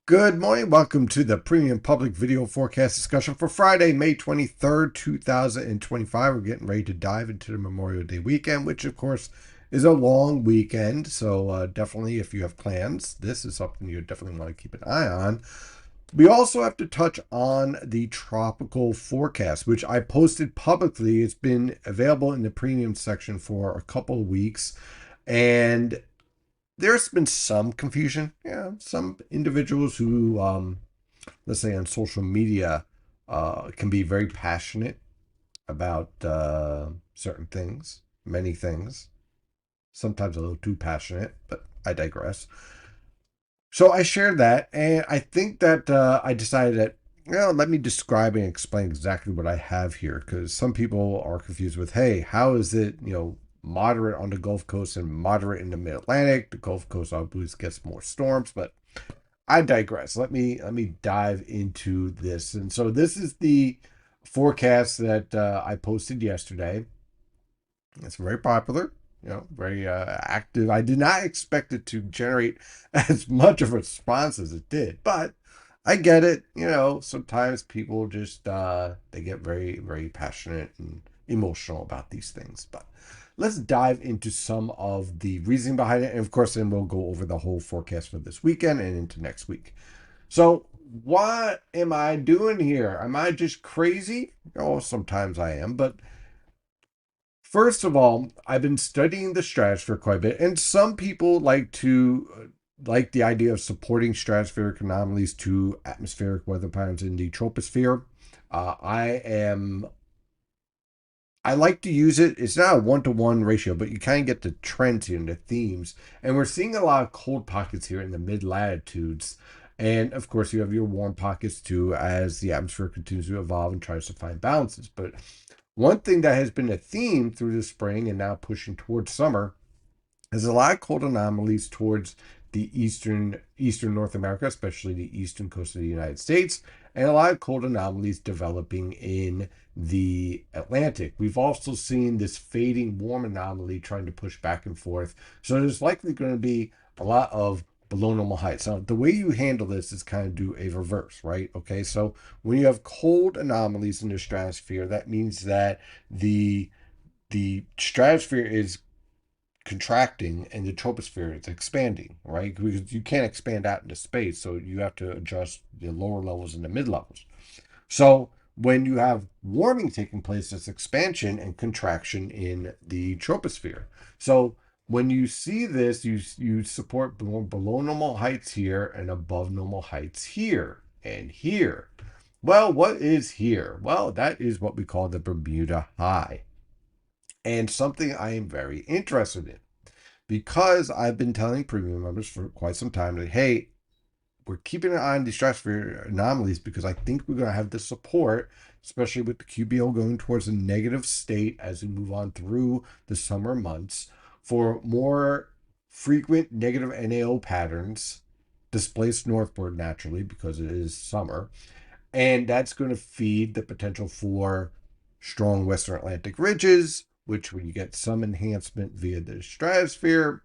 Good morning. Welcome to the Premium Public Video Forecast discussion for Friday, May 23rd, 2025. We're getting ready to dive into the Memorial Day weekend, which, of course, is a long weekend. So, definitely, if you have plans, this is something you definitely want to keep an eye on. We also have to touch on the tropical forecast, which I posted publicly. It's been available in the premium section for a couple of weeks. And there's been some confusion. Yeah, some individuals who, let's say on social media, can be very passionate about certain things, many things, sometimes a little too passionate, but I digress. So I shared that, and I think that I decided that, let me describe and explain exactly what I have here, because some people are confused with, hey, how is it, moderate on the Gulf Coast and moderate in the Mid Atlantic? The Gulf Coast always gets more storms, but I digress. Let me dive into this. And so this is the forecast that I posted yesterday. It's very popular, very active. I did not expect it to generate as much of a response as it did, but I get it. Sometimes people just they get very, very passionate and emotional about these things. But let's dive into some of the reasoning behind it, and of course, then we'll go over the whole forecast for this weekend and into next week. So, what am I doing here? Am I just crazy? Oh, sometimes I am, but first of all, I've been studying the stratosphere quite a bit, and some people like the idea of supporting stratospheric anomalies to atmospheric weather patterns in the troposphere. I like to use it. It's not a one-to-one ratio, but you kind of get the trends here and the themes. And we're seeing a lot of cold pockets here in the mid-latitudes. And of course, you have your warm pockets too as the atmosphere continues to evolve and tries to find balances. But one thing that has been a theme through the spring and now pushing towards summer is a lot of cold anomalies towards the eastern North America, especially the eastern coast of the United States, and a lot of cold anomalies developing in the Atlantic. We've also seen this fading warm anomaly trying to push back and forth. So there's likely going to be a lot of below normal heights. Now, the way you handle this is kind of do a reverse, right? Okay, so when you have cold anomalies in the stratosphere, that means that the stratosphere is contracting and the troposphere is expanding, right? Because you can't expand out into space, so you have to adjust the lower levels and the mid levels. So when you have warming taking place, there's expansion and contraction in the troposphere. So when you see this, you support below normal heights here and above normal heights here and here. Well, what is here? Well, that is what we call the Bermuda High, and something I am very interested in because I've been telling premium members for quite some time that, hey, we're keeping an eye on the stratosphere anomalies because I think we're going to have the support, especially with the QBO going towards a negative state as we move on through the summer months, for more frequent negative NAO patterns displaced northward naturally because it is summer. And that's going to feed the potential for strong Western Atlantic ridges, which when you get some enhancement via the stratosphere,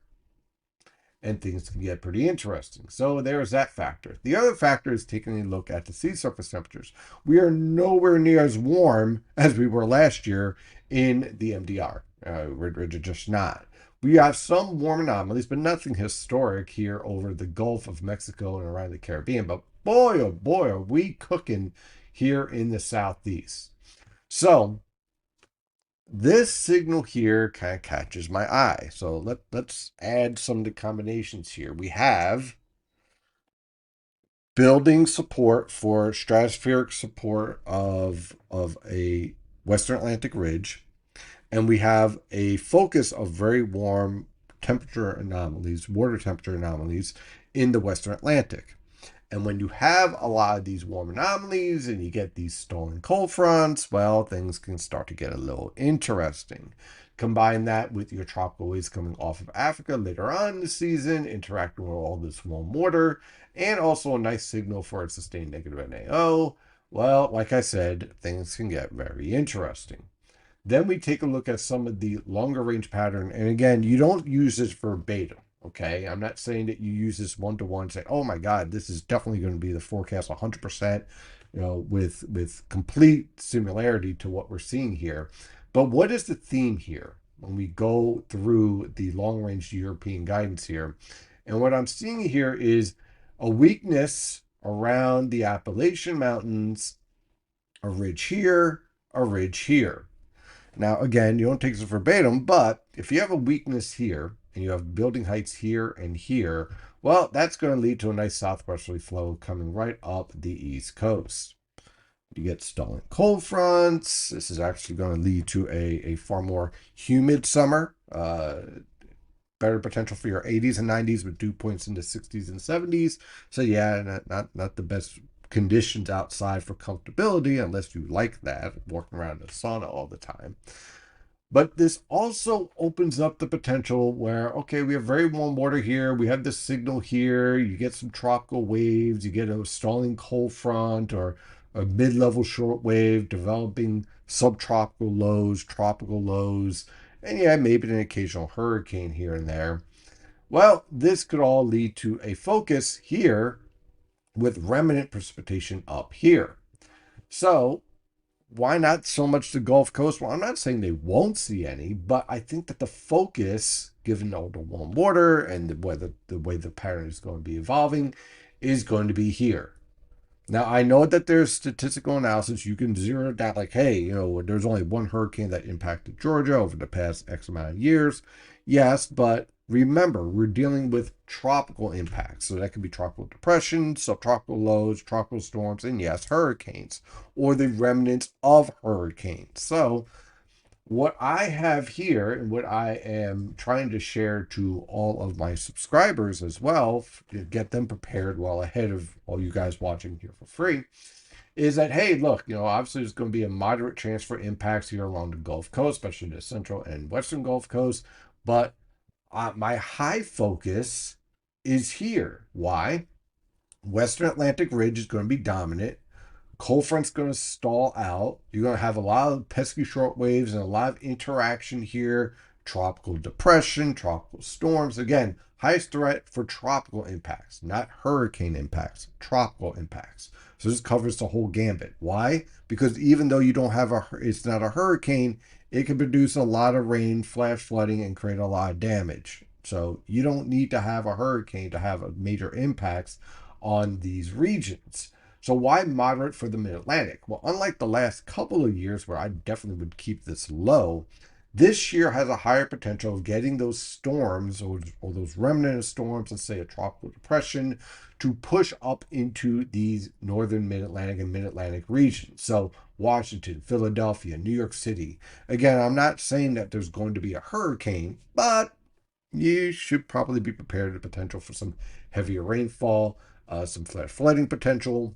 and things can get pretty interesting. So there's that factor. The other factor is taking a look at the sea surface temperatures. We are nowhere near as warm as we were last year in the MDR. We're just not. We have some warm anomalies, but nothing historic here over the Gulf of Mexico and around the Caribbean. But boy, oh boy, are we cooking here in the Southeast. So this signal here kind of catches my eye. So let's add some of the combinations here. We have building support for stratospheric support of a Western Atlantic ridge, and we have a focus of very warm temperature anomalies, water temperature anomalies in the Western Atlantic. And when you have a lot of these warm anomalies and you get these storm cold fronts, well, things can start to get a little interesting. Combine that with your tropical waves coming off of Africa later on in the season, interacting with all this warm water, and also a nice signal for a sustained negative NAO. Well, like I said, things can get very interesting. Then we take a look at some of the longer range pattern. And again, you don't use this verbatim. Okay, I'm not saying that you use this one to one, say, "Oh my God, this is definitely going to be the forecast 100%," with complete similarity to what we're seeing here. But what is the theme here when we go through the long range European guidance here? And what I'm seeing here is a weakness around the Appalachian Mountains, a ridge here, a ridge here. Now, again, you don't take this verbatim, but if you have a weakness here and you have building heights here and here, well, that's going to lead to a nice southwesterly flow coming right up the East Coast. You get stalling cold fronts. This is actually going to lead to a far more humid summer. Better potential for your 80s and 90s with dew points in the 60s and 70s. So yeah, not the best conditions outside for comfortability unless you like that, walking around in the sauna all the time. But this also opens up the potential where, okay, we have very warm water here. We have the signal here. You get some tropical waves. You get a stalling cold front or a mid level short wave developing subtropical lows, tropical lows, and yeah, maybe an occasional hurricane here and there. Well, this could all lead to a focus here with remnant precipitation up here. So why not so much the Gulf Coast? Well, I'm not saying they won't see any, but I think that the focus, given all the warm water and the way the pattern is going to be evolving, is going to be here. Now, I know that there's statistical analysis. You can zero it down like, hey, there's only one hurricane that impacted Georgia over the past X amount of years. Yes, but remember, we're dealing with tropical impacts. So that could be tropical depression, subtropical lows, tropical storms, and yes, hurricanes or the remnants of hurricanes. So what I have here and what I am trying to share to all of my subscribers as well, to get them prepared well ahead of all you guys watching here for free, is that, hey, look, obviously there's going to be a moderate chance for impacts here along the Gulf Coast, especially the central and western Gulf Coast. But my high focus is here. Why? Western Atlantic Ridge is going to be dominant. Cold front's going to stall out. You're going to have a lot of pesky short waves and a lot of interaction here. Tropical depression, tropical storms. Again, highest threat for tropical impacts, not hurricane impacts, tropical impacts. So this covers the whole gambit. Why? Because even though you don't have it's not a hurricane, it can produce a lot of rain, flash flooding, and create a lot of damage. So you don't need to have a hurricane to have a major impacts on these regions. So why moderate for the mid-Atlantic? Well, unlike the last couple of years where I definitely would keep this low, this year has a higher potential of getting those storms or those remnant of storms, let's say a tropical depression, to push up into these northern mid-Atlantic and mid-Atlantic regions. So Washington, Philadelphia, New York City. Again, I'm not saying that there's going to be a hurricane, but you should probably be prepared for the potential for some heavier rainfall, some flash flooding potential,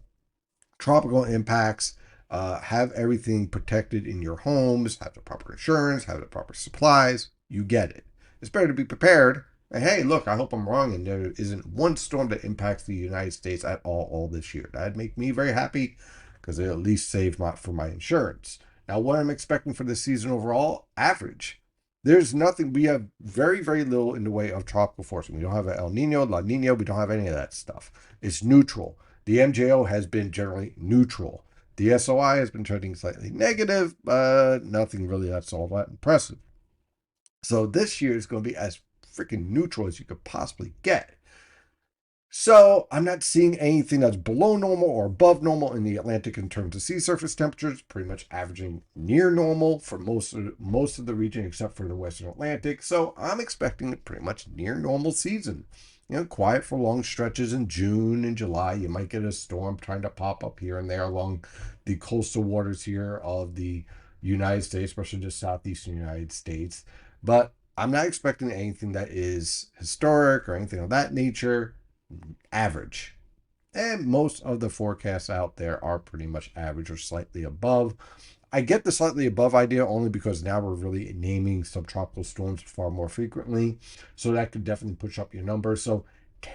tropical impacts. Have everything protected in your homes, have the proper insurance, have the proper supplies. You get it. It's better to be prepared. And hey, look, I hope I'm wrong and there isn't one storm that impacts the United States at all this year. That'd make me very happy because it at least save for my insurance. Now, what I'm expecting for the season overall, average. There's nothing, we have very, very little in the way of tropical forcing. We don't have an El Nino, La Nina, we don't have any of that stuff. It's neutral. The MJO has been generally neutral. The SOI has been trending slightly negative, but nothing really that's all that impressive. So this year is going to be as freaking neutral as you could possibly get. So I'm not seeing anything that's below normal or above normal in the Atlantic in terms of sea surface temperatures, pretty much averaging near normal for most of the region except for the Western Atlantic. So I'm expecting a pretty much near normal season. Quiet for long stretches in June and July. You might get a storm trying to pop up here and there along the coastal waters here of the United States, especially the southeastern United States. But I'm not expecting anything that is historic or anything of that nature. Average. And most of the forecasts out there are pretty much average or slightly above. I get the slightly above idea only because now we're really naming subtropical storms far more frequently. So that could definitely push up your number. So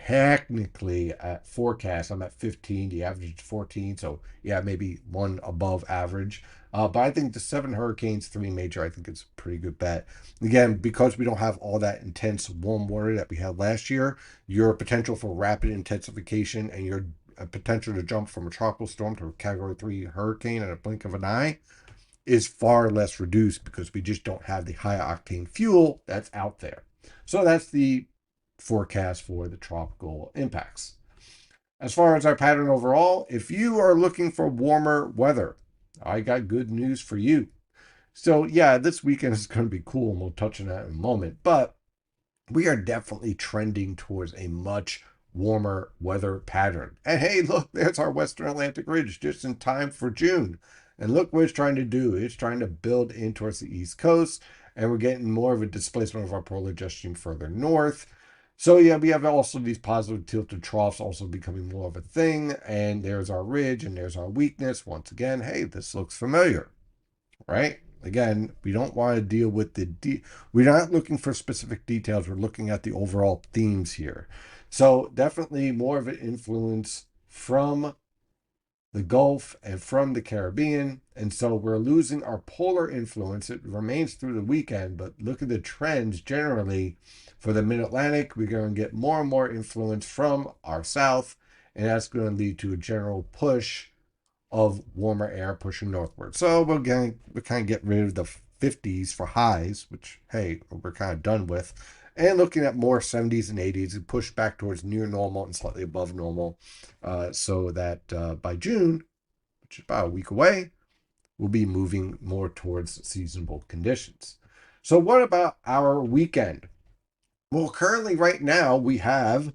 technically at forecast. I'm at 15. The average is 14. So yeah, maybe one above average. But I think the 7 hurricanes, 3 major, I think it's a pretty good bet. Again, because we don't have all that intense warm water that we had last year, your potential for rapid intensification and your potential to jump from a tropical storm to a Category 3 hurricane in a blink of an eye is far less reduced because we just don't have the high octane fuel that's out there. So that's the forecast for the tropical impacts. As far as our pattern overall, if you are looking for warmer weather, I got good news for you. So, yeah, this weekend is going to be cool, and we'll touch on that in a moment. But we are definitely trending towards a much warmer weather pattern. And hey, look, there's our Western Atlantic Ridge just in time for June. And look what it's trying to do. It's trying to build in towards the East Coast, and we're getting more of a displacement of our polar jet stream further north. So yeah, we have also these positive tilted troughs also becoming more of a thing. And there's our ridge and there's our weakness. Once again, hey, this looks familiar, right? Again, we don't want to deal with we're not looking for specific details. We're looking at the overall themes here. So definitely more of an influence from the Gulf and from the Caribbean. And so we're losing our polar influence. It remains through the weekend, but look at the trends generally for the mid-Atlantic. We're going to get more and more influence from our south, and that's going to lead to a general push of warmer air pushing northward. So we're kind of get rid of the 50s for highs, which, hey, we're kind of done with, and looking at more 70s and 80s and push back towards near normal and slightly above normal, so that by June, which is about a week away, we'll be moving more towards seasonable conditions. So what about our weekend? Well, currently right now we have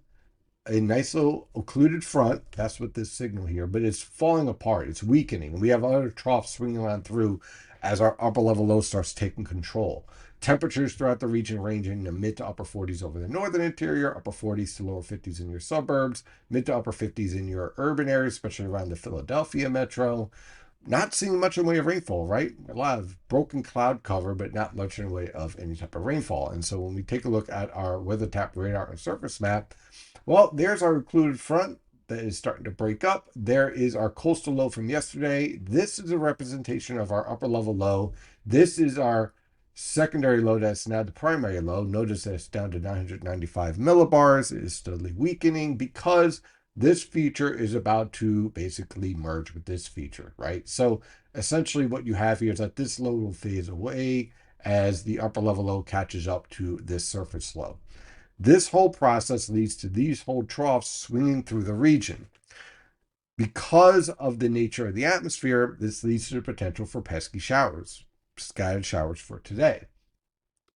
a nice little occluded front. That's what this signal here, but it's falling apart. It's weakening. And we have other troughs swinging on through as our upper level low starts taking control. Temperatures throughout the region ranging in the mid to upper 40s over the northern interior, upper 40s to lower 50s in your suburbs, mid to upper 50s in your urban areas, especially around the Philadelphia metro. Not seeing much in the way of rainfall, right? A lot of broken cloud cover, but not much in the way of any type of rainfall. And so when we take a look at our weather tap radar and surface map, well, there's our occluded front that is starting to break up. There is our coastal low from yesterday. This is a representation of our upper level low. This is our secondary low that's now the primary low. Notice that it's down to 995 millibars. It is steadily weakening because this feature is about to basically merge with this feature, right? So essentially what you have here is that this low will phase away as the upper level low catches up to this surface low. This whole process leads to these whole troughs swinging through the region. Because of the nature of the atmosphere, this leads to the potential for pesky showers, scattered showers for today.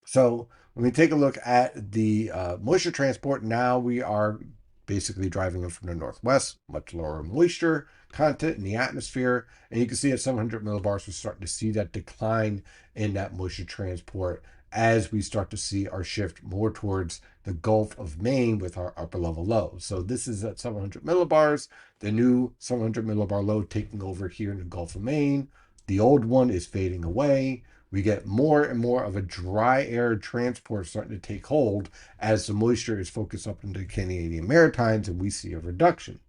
So when we take a look at the moisture transport, now we are basically driving in from the northwest, much lower moisture content in the atmosphere. And you can see at 700 millibars, we're starting to see that decline in that moisture transport as we start to see our shift more towards the Gulf of Maine with our upper level low. So this is at 700 millibars, the new 700 millibar low taking over here in the Gulf of Maine. The old one is fading away. We get more and more of a dry air transport starting to take hold as the moisture is focused up into the Canadian Maritimes, and we see a reduction.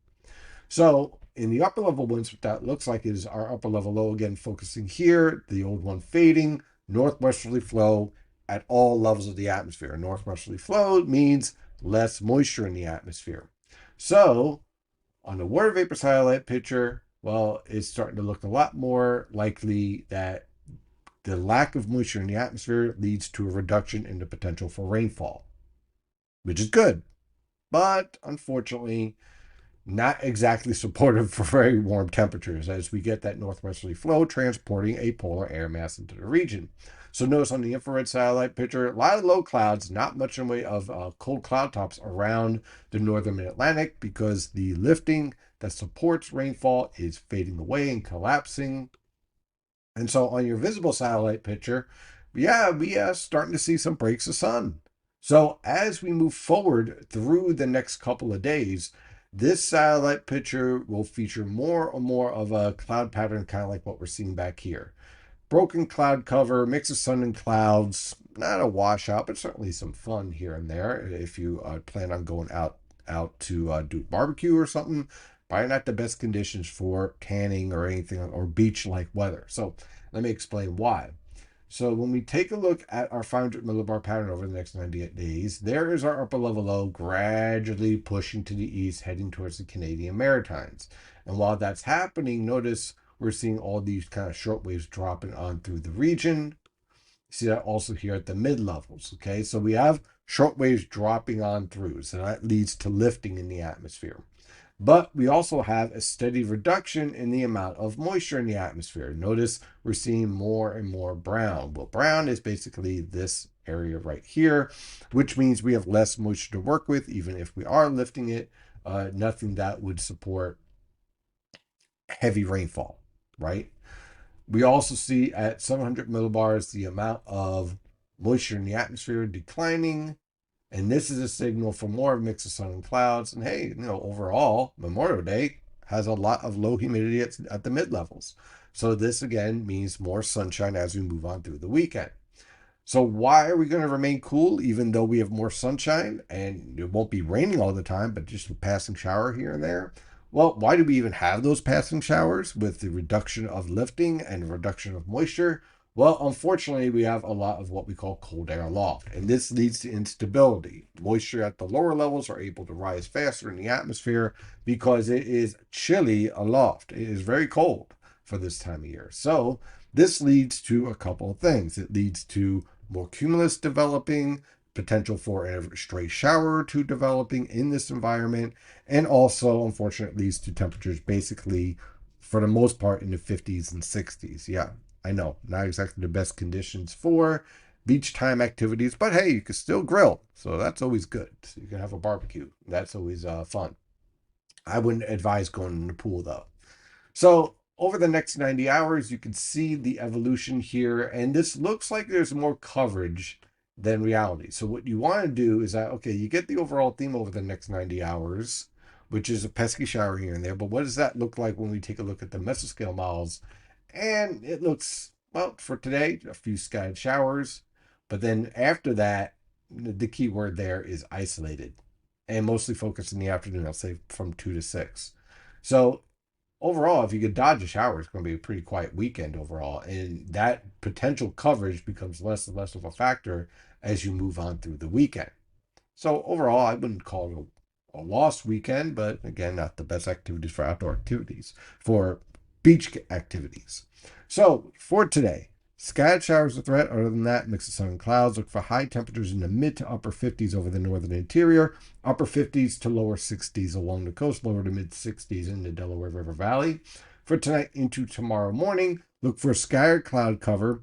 So in the upper level winds, what that looks like is our upper level low again focusing here, the old one fading, northwesterly flow at all levels of the atmosphere. Northwesterly flow means less moisture in the atmosphere. So on the water vapor satellite picture, well, it's starting to look a lot more likely that the lack of moisture in the atmosphere leads to a reduction in the potential for rainfall, which is good, but unfortunately not exactly supportive for very warm temperatures as we get that northwesterly flow transporting a polar air mass into the region. So notice on the infrared satellite picture, a lot of low clouds, not much in the way of cold cloud tops around the northern mid-Atlantic because the lifting that supports rainfall is fading away and collapsing. And so on your visible satellite picture, yeah, we are starting to see some breaks of sun. So as we move forward through the next couple of days, this satellite picture will feature more and more of a cloud pattern, kind of like what we're seeing back here. Broken cloud cover, mix of sun and clouds, not a washout, but certainly some fun here and there if you plan on going out out to do barbecue or something, probably not the best conditions for tanning or anything or beach like weather. So let me explain why. So when we take a look at our 500 millibar pattern over the next 98 days, there is our upper level low gradually pushing to the east, heading towards the Canadian Maritimes. And while that's happening, notice we're seeing all these kind of short waves dropping on through the region. See that also here at the mid levels. Okay, so we have short waves dropping on through, so that leads to lifting in the atmosphere. But we also have a steady reduction in the amount of moisture in the atmosphere. Notice we're seeing more and more brown. Well, brown is basically this area right here, which means we have less moisture to work with, even if we are lifting it. Nothing that would support heavy rainfall, right? We also see at 700 millibars the amount of moisture in the atmosphere declining. And this is a signal for more mix of sun and clouds. And hey, overall, Memorial Day has a lot of low humidity at the mid levels. So this again means more sunshine as we move on through the weekend. So why are we going to remain cool even though we have more sunshine and it won't be raining all the time, but just a passing shower here and there? Well, why do we even have those passing showers with the reduction of lifting and reduction of moisture? Well, unfortunately, we have a lot of what we call cold air aloft, and this leads to instability. Moisture at the lower levels are able to rise faster in the atmosphere because it is chilly aloft. It is very cold for this time of year. So this leads to a couple of things. It leads to more cumulus developing, potential for a stray shower or two developing in this environment, and also, unfortunately, leads to temperatures basically, for the most part, in the 50s and 60s. Yeah, I know, not exactly the best conditions for beach time activities, but hey, you can still grill, so that's always good. So you can have a barbecue. That's always fun. I wouldn't advise going in the pool though. So over the next 90 hours, you can see the evolution here, and this looks like there's more coverage than reality. So what you want to do is that, okay, you get the overall theme over the next 90 hours, which is a pesky shower here and there, but what does that look like when we take a look at the mesoscale models? And it looks, well, for today, a few scattered showers, but then after that, the key word there is isolated and mostly focused in the afternoon, I'll say from 2 to 6. So overall, if you could dodge a shower, it's going to be a pretty quiet weekend overall. And that potential coverage becomes less and less of a factor as you move on through the weekend. So overall, I wouldn't call it a lost weekend, but again, not the best activities for outdoor activities, for beach activities. So for today, scattered showers a threat. Other than that, mix of sun and clouds. Look for high temperatures in the mid to upper 50s over the northern interior, upper 50s to lower 60s along the coast, lower to mid 60s in the Delaware River Valley. For tonight into tomorrow morning, look for scattered cloud cover.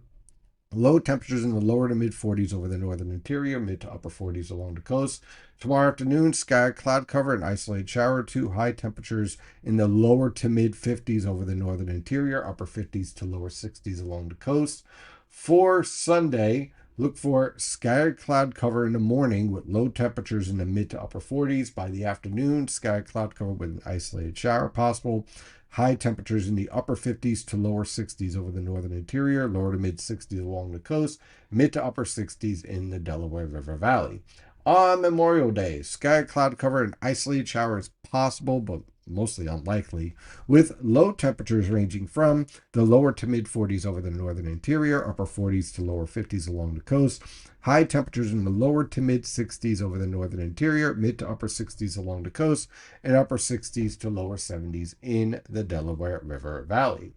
Low temperatures in the lower to mid 40s over the northern interior, mid to upper 40s along the coast. Tomorrow afternoon, sky cloud cover and isolated shower or two. High temperatures in the lower to mid 50s over the northern interior, upper 50s to lower 60s along the coast. For Sunday, look for scattered cloud cover in the morning with low temperatures in the mid to upper 40s. By the afternoon, scattered cloud cover with an isolated shower possible. High temperatures in the upper 50s to lower 60s over the northern interior, lower to mid 60s along the coast, mid to upper 60s in the Delaware River Valley. On Memorial Day, sky cloud cover and isolated showers possible, but mostly unlikely, with low temperatures ranging from the lower to mid 40s over the northern interior, upper 40s to lower 50s along the coast, high temperatures in the lower to mid 60s over the northern interior, mid to upper 60s along the coast, and upper 60s to lower 70s in the Delaware River Valley.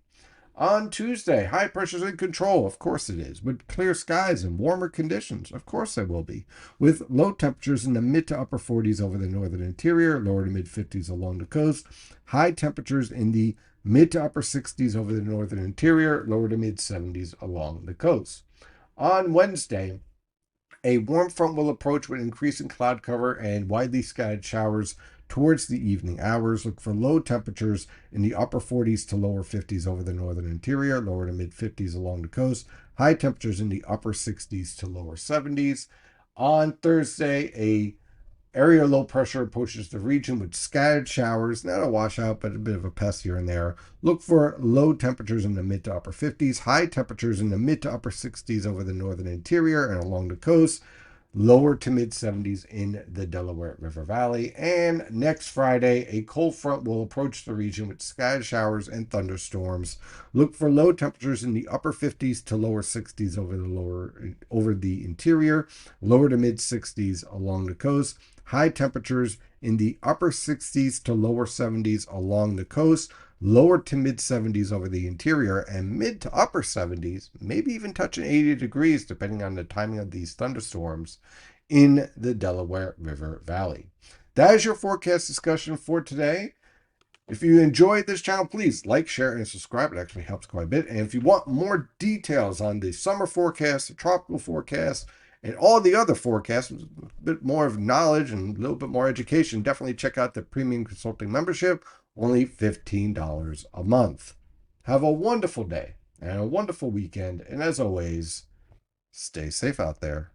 On Tuesday, high pressure's in control. Of course it is. With clear skies and warmer conditions. Of course they will be. With low temperatures in the mid to upper 40s over the northern interior, lower to mid 50s along the coast. High temperatures in the mid to upper 60s over the northern interior, lower to mid 70s along the coast. On Wednesday, a warm front will approach with increasing cloud cover and widely scattered showers towards the evening hours. Look for low temperatures in the upper 40s to lower 50s over the northern interior, lower to mid 50s along the coast. High temperatures in the upper 60s to lower 70s. On Thursday, a area low pressure approaches the region with scattered showers, not a washout, but a bit of a pest here and there. Look for low temperatures in the mid to upper 50s, high temperatures in the mid to upper 60s over the northern interior and along the coast. lower to mid 70s in the Delaware River Valley. And next Friday, a cold front will approach the region with scattered showers and thunderstorms. Look for low temperatures in the upper 50s to lower 60s over the interior, lower to mid 60s along the coast. High temperatures in the upper 60s to lower 70s along the coast, lower to mid 70s over the interior, and mid to upper 70s, maybe even touching 80 degrees depending on the timing of these thunderstorms in the Delaware River Valley. That is your forecast discussion for today. If you enjoyed this channel, please like, share, and subscribe. It actually helps quite a bit. And if you want more details on the summer forecast, the tropical forecast, and all the other forecasts, a bit more of knowledge and a little bit more education, definitely check out the Premium Consulting membership, only $15 a month. Have a wonderful day and a wonderful weekend. And as always, stay safe out there.